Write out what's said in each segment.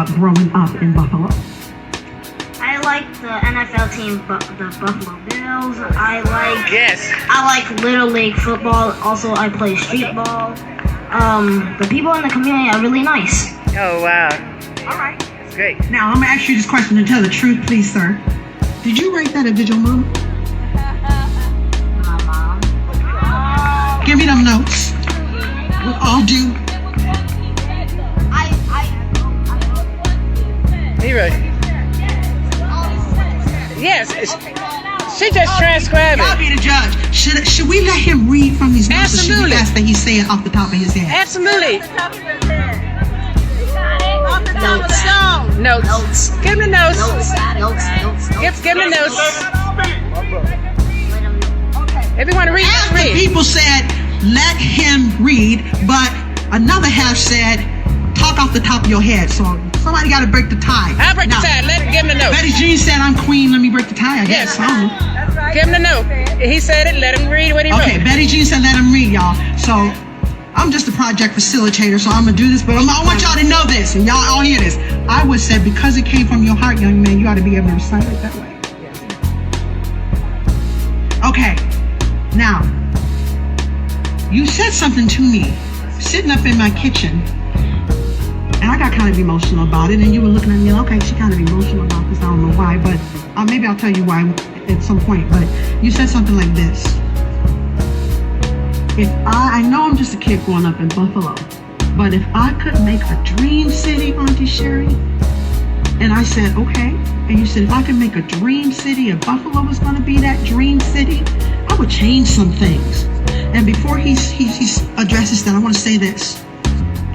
about growing up in Buffalo? I like the NFL team, the Buffalo Bills. I like Little League football. Also, I play street ball. The people in the community are really nice. Oh, wow. All right. That's great. Now, I'm going to ask you this question and tell the truth, please, sir. Did you write that or did your mom? My mom. Give me them notes. We'll all do. He wrote it. Yes. She just transcribed Y'all it. be the judge. Should we let him read from these notes? Absolutely. Or should we ask that he say it off the top of his head? Absolutely. Notes. Notes. Give him the notes. Notes. Give him the notes. If you want to read, Half the read. people said, let him read, but another half said, talk off the top of your head. So somebody got to break the tie. I'll break Now, the tie. Give him the note. Betty Jean said, I'm queen. Let me break the tie, I guess. Yes. I don't know. Give him the note. He said it. Let him read what he wrote. Okay, Betty Jean said, let him read, y'all. So I'm just a project facilitator, so I'm going to do this, but I want y'all to know this, and y'all all hear this. I would say, because it came from your heart, young man, you ought to be able to recite it that way. Okay, now, you said something to me, sitting up in my kitchen, and I got kind of emotional about it, and you were looking at me, okay, she kind of emotional about this, I don't know why, but maybe I'll tell you why at some point, but you said something like this. If I know I'm just a kid growing up in Buffalo, but if I could make a dream city, Auntie Sherry, and I said, okay, and you said, if I could make a dream city, if Buffalo was going to be that dream city, I would change some things. And before he addresses that, I want to say this.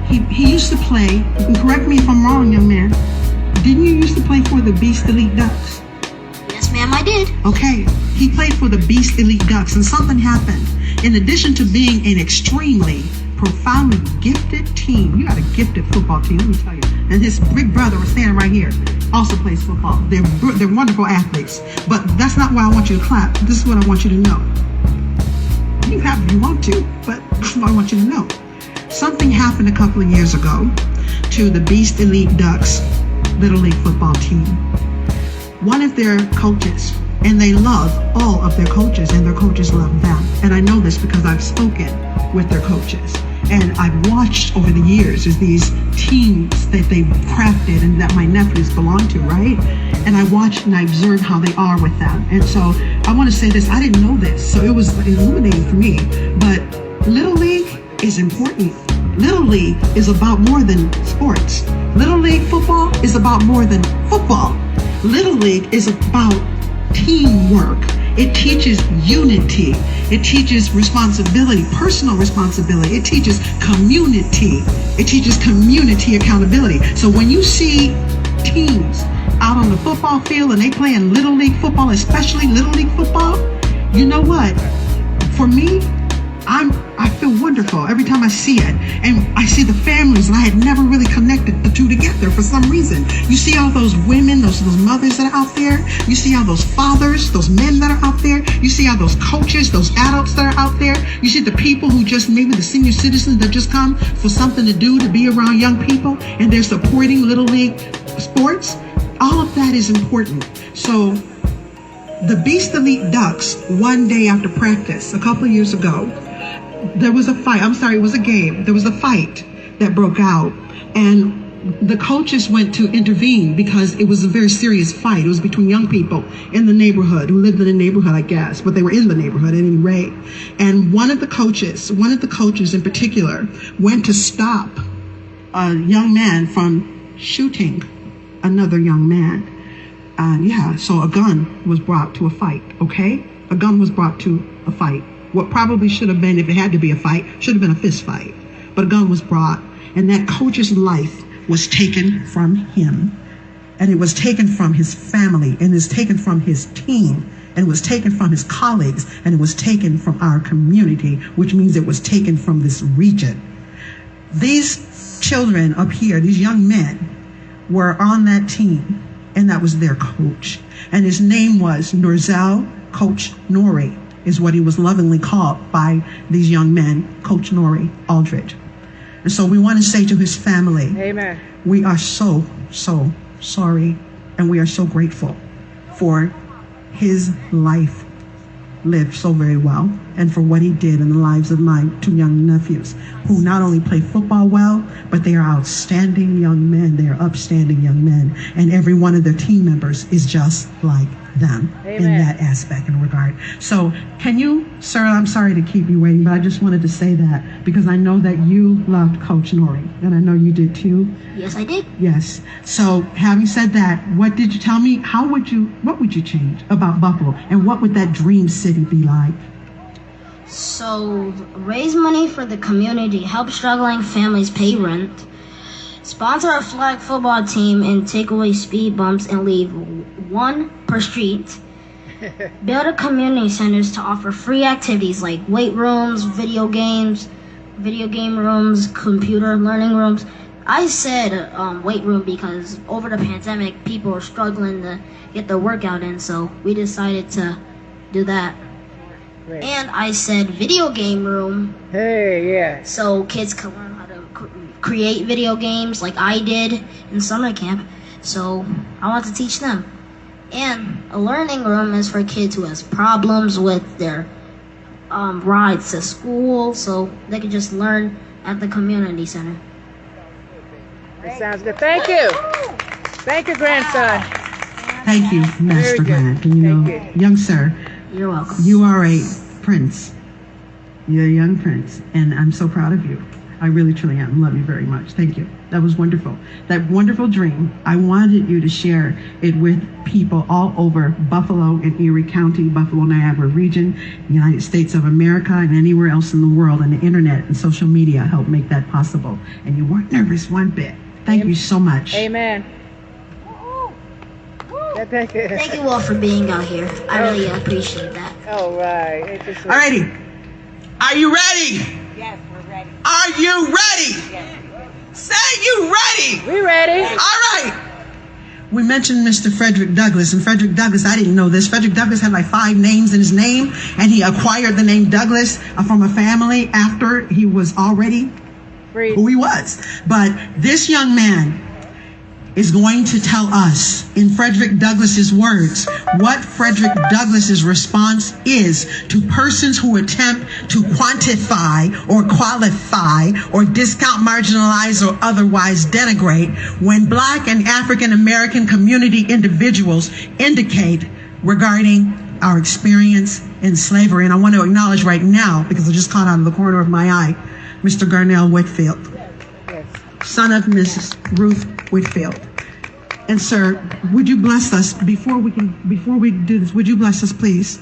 He used to play, and correct me if I'm wrong, young man, didn't you used to play for the Beast Elite Ducks? Yes, ma'am, I did. Okay, he played for the Beast Elite Ducks, and something happened. In addition to being an extremely, profoundly gifted team, you got a gifted football team, let me tell you. And his big brother was standing right here, also plays football. They're wonderful athletes, but that's not why I want you to clap. This is what I want you to know. You can clap if you want to, but this is what I want you to know. Something happened a couple of years ago to the Beast Elite Ducks Little League football team. One of their coaches, and they love all of their coaches, and their coaches love them. And I know this because I've spoken with their coaches. And I've watched over the years as these teams that they've crafted and that my nephews belong to, right? And I watched and I observed how they are with them. And so I want to say this, I didn't know this, so it was illuminating for me. But Little League is important. Little League is about more than sports. Little League football is about more than football. Little League is about teamwork. It teaches unity. It teaches responsibility, personal responsibility. It teaches community. It teaches community accountability. So when you see teams out on the football field and they play in Little League football, especially Little League football, you know what? For me, I feel wonderful every time I see it. And I see the families, and I had never really connected the two together for some reason. You see all those women, those mothers that are out there. You see all those fathers, those men that are out there. You see all those coaches, those adults that are out there. You see the people who just, maybe the senior citizens that just come for something to do, to be around young people, and they're supporting Little League sports. All of that is important. So the Beast Elite Ducks, one day after practice, a couple of years ago, there was a fight. I'm sorry, it was a game. There was a fight that broke out, and the coaches went to intervene because it was a very serious fight. It was between young people in the neighborhood who lived in the neighborhood, I guess, but they were in the neighborhood at any rate. And one of the coaches in particular, went to stop a young man from shooting another young man. So a gun was brought to a fight, okay? A gun was brought to a fight. What probably should have been, if it had to be a fight, should have been a fist fight. But a gun was brought, and that coach's life was taken from him. And it was taken from his family, and it was taken from his team, and it was taken from his colleagues, and it was taken from our community, which means it was taken from this region. These children up here, these young men, were on that team, and that was their coach. And his name was Norzel, Coach Nori, is what he was lovingly called by these young men, Coach Nori Aldridge. And so we want to say to his family, Amen. we are so, so sorry, and we are so grateful for his life lived so very well, and for what he did in the lives of my 2 young nephews, who not only play football well, but they are outstanding young men. They are upstanding young men, and every one of their team members is just like them. Amen. In that aspect and regard. So can you, sir, I'm sorry to keep you waiting, but I just wanted to say that because I know that you loved Coach Nori, and I know you did too. Yes, I did. Yes. So having said that, what did you tell me? What would you change about Buffalo, and what would that dream city be like? So, raise money for the community, help struggling families pay rent, sponsor a flag football team and take away speed bumps and leave 1 per street, build a community centers to offer free activities like weight rooms, video game rooms, computer learning rooms. I said weight room because over the pandemic, people are struggling to get their workout in, so we decided to do that. Great. And I said video game room. Hey, yeah. So kids can learn how to create video games like I did in summer camp. So I want to teach them. And a learning room is for kids who has problems with their rides to school, so they can just learn at the community center. That sounds good. Thank you. Thank you, grandson. Thank you, Master Grant. And Thank you. young sir, You're welcome. you are a prince. You're a young prince, and I'm so proud of you. I really, truly am. Love you very much. Thank you. That was wonderful. That wonderful dream, I wanted you to share it with people all over Buffalo and Erie County, Buffalo, Niagara region, United States of America, and anywhere else in the world. And the internet and social media helped make that possible. And you weren't nervous one bit. Thank you so much. Amen. Thank you. Thank you all for being out here. I really appreciate that. All right. Interesting. All righty. Are you ready? Yes, we're ready. Are you ready? Yes. Say you ready. We ready. All right. We mentioned Mr. Frederick Douglass, and Frederick Douglass, I didn't know this. Frederick Douglass had like 5 names in his name, and he acquired the name Douglass from a family after he was already Free. who he was. But this young man is going to tell us, in Frederick Douglass's words, what Frederick Douglass's response is to persons who attempt to quantify or qualify or discount, marginalize, or otherwise denigrate when Black and African American community individuals indicate regarding our experience in slavery. And I want to acknowledge right now, because I just caught out of the corner of my eye, Mr. Garnell Whitfield, son of Mrs. Ruth Whitfield. And sir, would you bless us before we do this? Would you bless us, please?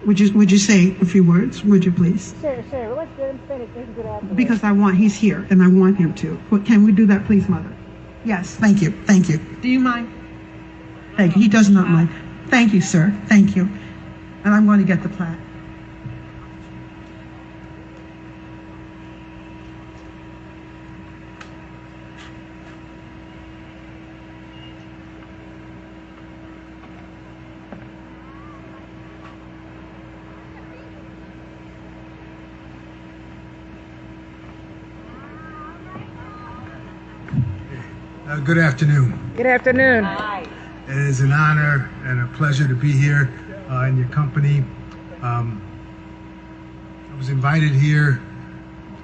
Would you say a few words? Would you please? Sure. Let's get him finished. Because he's here and I want him to. Can we do that, please, Mother? Yes. Thank you. Thank you. Do you mind? Thank you. He does not mind. Thank you, sir. Thank you. And I'm going to get the plaque. Good afternoon. Good afternoon. It is an honor and a pleasure to be here in your company. I was invited here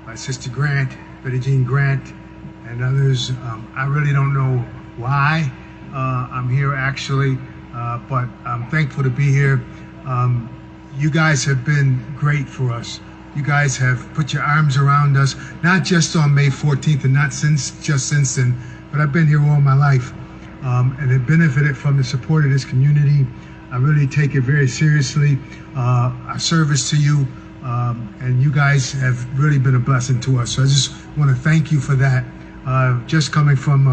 by Sister Grant, Betty Jean Grant, and others. I really don't know why I'm here actually, but I'm thankful to be here. You guys have been great for us. You guys have put your arms around us, not just on May 14th and not just since then, but I've been here all my life and have benefited from the support of this community. I really take it very seriously, our service to you, and you guys have really been a blessing to us. So I just want to thank you for that. Just coming from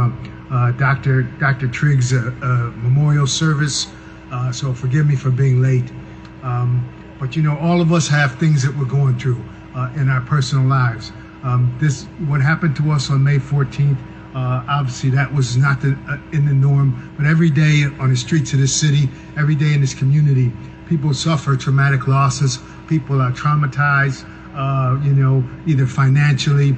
Dr. Triggs' memorial service, so forgive me for being late. But you know, all of us have things that we're going through in our personal lives. What happened to us on May 14th, obviously that was not in the norm, but every day on the streets of this city, every day in this community, people suffer traumatic losses. People are traumatized, either financially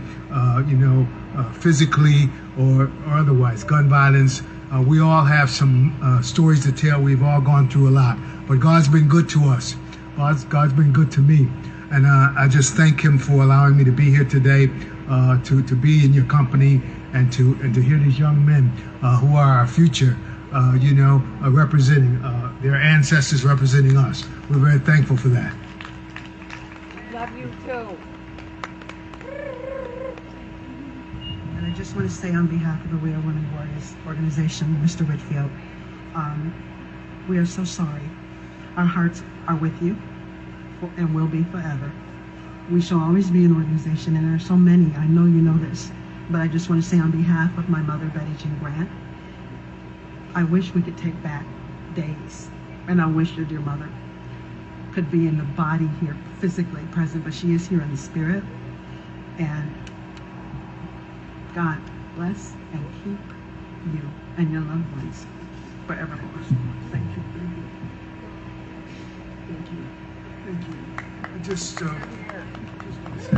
physically or otherwise, gun violence. We all have some stories to tell. We've all gone through a lot, but God's been good to us. God's been good to me, and I just thank Him for allowing me to be here today, to be in your company, and to hear these young men who are our future, representing their ancestors, representing us. We're very thankful for that. Love you too. And I just want to say on behalf of the We Are Women Warriors organization, Mr. Whitfield, we are so sorry. Our hearts are with you and will be forever. We shall always be an organization, and there are so many. I know you know this, but I just want to say on behalf of my mother, Betty Jean Grant, I wish we could take back days, and I wish your dear mother could be in the body here, physically present, but she is here in the spirit. And God bless and keep you and your loved ones forevermore. Thank you. Thank you. Thank you. I just want to say,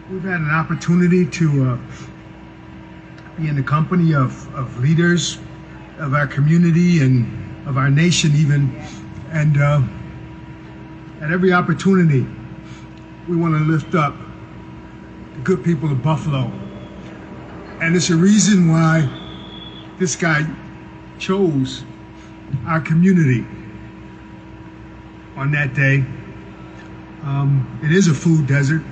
we've had an opportunity to be in the company of leaders of our community and of our nation even, and at every opportunity we want to lift up the good people of Buffalo. And it's a reason why this guy chose our community on that day. It is a food desert.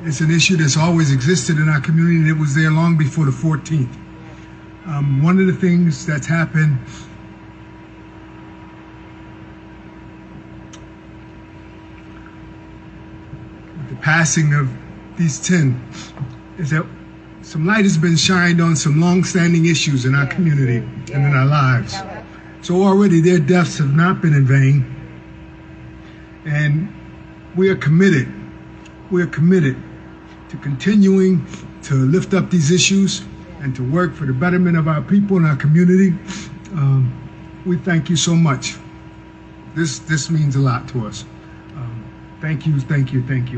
It's an issue that's always existed in our community, and it was there long before the 14th. One of the things that's happened with the passing of these 10 is that some light has been shined on some long-standing issues in our community and in our lives. So already their deaths have not been in vain, and we are committed. We are committed to continuing to lift up these issues and to work for the betterment of our people and our community. We thank you so much. This means a lot to us. Thank you again. Thank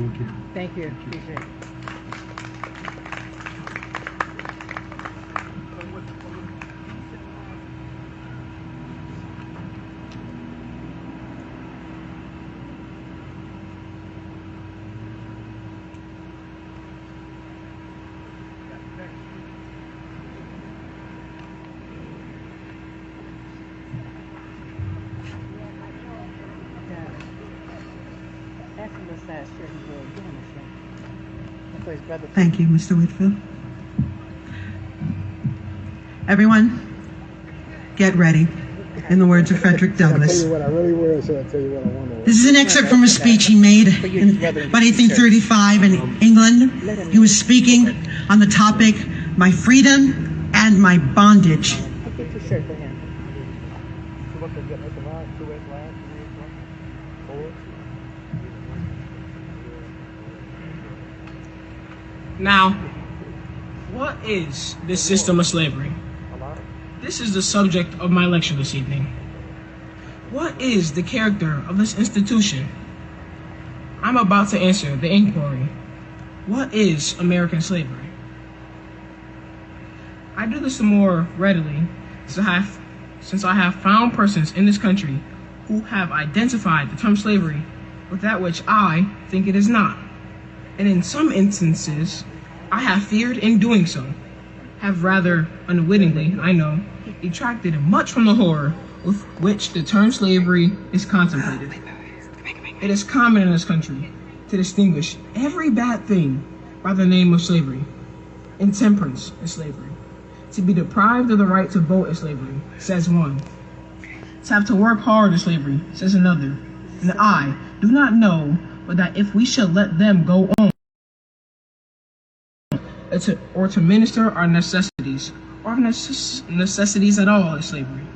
you. Appreciate it. Thank you, Mr. Whitfield. Everyone, get ready. In the words of Frederick Douglass. I'll tell you what I really wear, so I'll tell you what I want to wear. This is an excerpt from a speech he made in about 1835 in England. He was speaking on the topic, my freedom and my bondage. Now, what is this system of slavery? This is the subject of my lecture this evening. What is the character of this institution? I'm about to answer the inquiry. What is American slavery? I do this the more readily since I have found persons in this country who have identified the term slavery with that which I think it is not. And in some instances, I have feared in doing so, have rather unwittingly, I know, detracted much from the horror with which the term slavery is contemplated. It is common in this country to distinguish every bad thing by the name of slavery. Intemperance is slavery. To be deprived of the right to vote is slavery, says one. To have to work hard is slavery, says another. And I do not know but that if we should let them go on, or to minister our necessities, or necessities at all, is slavery.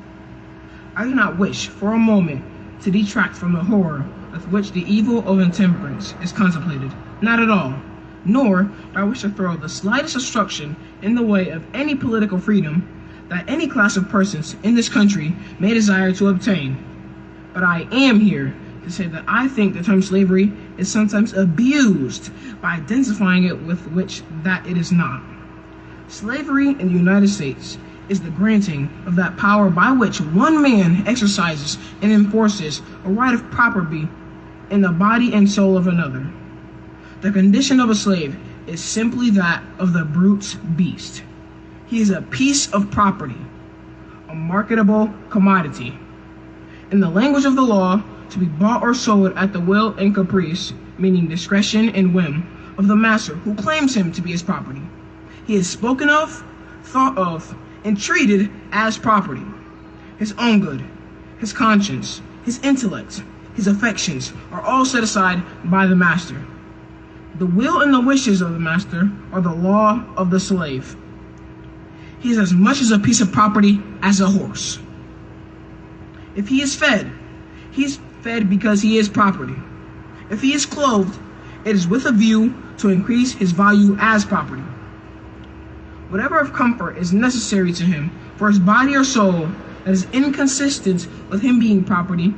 I do not wish for a moment to detract from the horror with which the evil of intemperance is contemplated, not at all, nor do I wish to throw the slightest obstruction in the way of any political freedom that any class of persons in this country may desire to obtain. But I am here to say that I think the term slavery is sometimes abused by identifying it with which that it is not. Slavery in the United States is the granting of that power by which one man exercises and enforces a right of property in the body and soul of another. The condition of a slave is simply that of the brute's beast. He is a piece of property, a marketable commodity. In the language of the law, to be bought or sold at the will and caprice, meaning discretion and whim, of the master who claims him to be his property. He is spoken of, thought of, and treated as property. His own good, his conscience, his intellect, his affections are all set aside by the master. The will and the wishes of the master are the law of the slave. He is as much as a piece of property as a horse. If he is fed, he is fed because he is property. If he is clothed, it is with a view to increase his value as property. Whatever of comfort is necessary to him for his body or soul that is inconsistent with him being property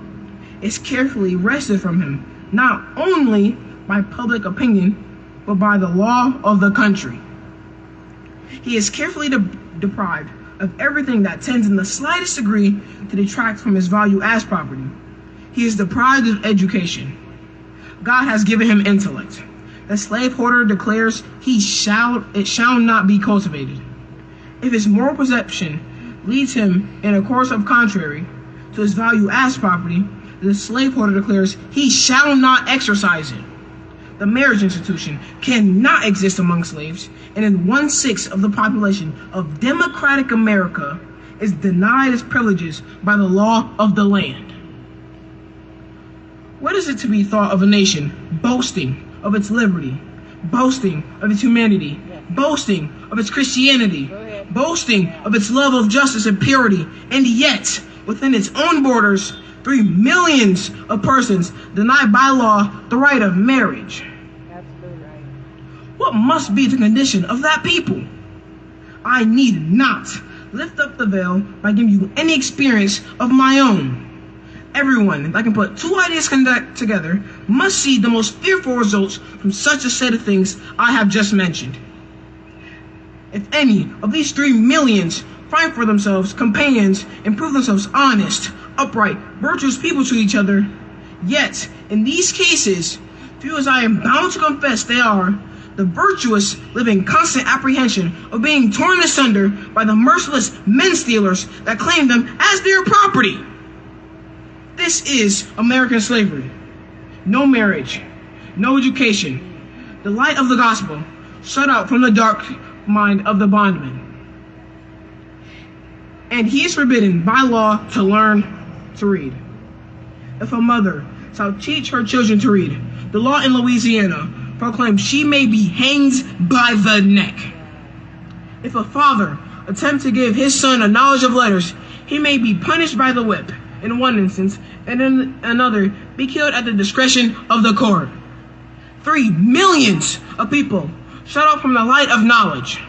is carefully wrested from him, not only by public opinion, but by the law of the country. He is carefully deprived of everything that tends in the slightest degree to detract from his value as property. He is deprived of education. God has given him intellect. The slaveholder declares it shall not be cultivated. If his moral perception leads him in a course of contrary to his value as property, the slaveholder declares he shall not exercise it. The marriage institution cannot exist among slaves, and in 1/6 of the population of democratic America is denied its privileges by the law of the land. What is it to be thought of a nation boasting of its liberty, boasting of its humanity, boasting of its Christianity, boasting of its love of justice and purity, and yet within its own borders 3 millions of persons deny by law the right of marriage? What must be the condition of that people? I need not lift up the veil by giving you any experience of my own. Everyone that can put two ideas together must see the most fearful results from such a set of things I have just mentioned. If any of these 3 millions find for themselves companions and prove themselves honest, upright, virtuous people to each other, yet in these cases, few as I am bound to confess they are, the virtuous live in constant apprehension of being torn asunder by the merciless men-stealers that claim them as their property. This is American slavery. No marriage, no education, the light of the gospel shut out from the dark mind of the bondman. And he is forbidden by law to learn to read. If a mother shall teach her children to read, the law in Louisiana proclaims she may be hanged by the neck. If a father attempt to give his son a knowledge of letters, he may be punished by the whip in one instance, and in another be killed at the discretion of the court. 3 millions of people shut off from the light of knowledge.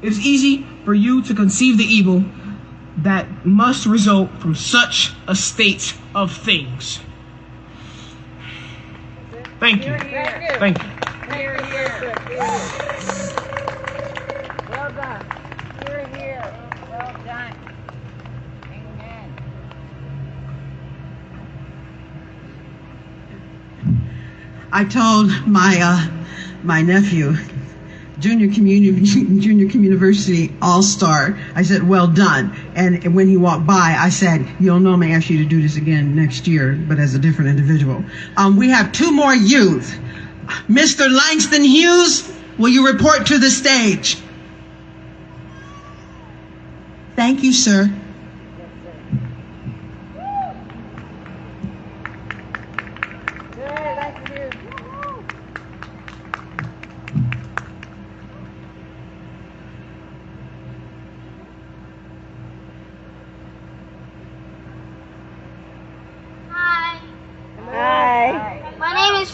It is easy for you to conceive the evil that must result from such a state of things. Thank you. Thank you. Well done. Here. Well done. Amen. I told my nephew, junior community all-star, I said, well done. And when he walked by, I said, you'll know me, ask you to do this again next year, but as a different individual. We have 2 more youth. Mr. Langston Hughes, will you report to the stage? Thank you, sir.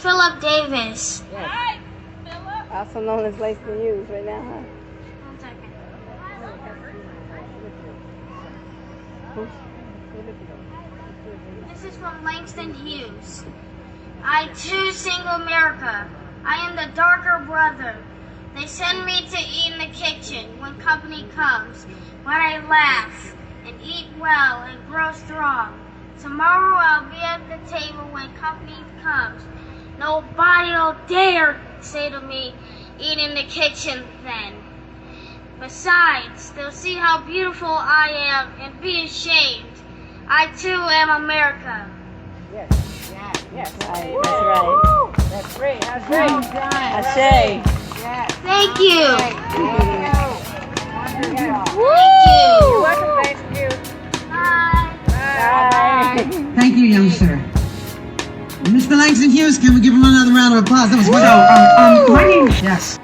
Philip Davis. Yes. Hi, Philip. Also known as Langston Hughes right now, huh? 1 second. This is from Langston Hughes. I too sing America. I am the darker brother. They send me to eat in the kitchen when company comes, but I laugh and eat well and grow strong. Tomorrow I'll be at the table when company comes. Nobody'll dare say to me, eat in the kitchen then. Besides, they'll see how beautiful I am and be ashamed. I too am America. Yes. Yes. Right. That's right. That's great. That's great. Ashay. Yes. Thank you. Thank you. Woo! You're welcome. Thank you. Bye. Bye. Thank you, young sir. Mr. Langston Hughes, can we give him another round of applause? That was wonderful. My name, yes.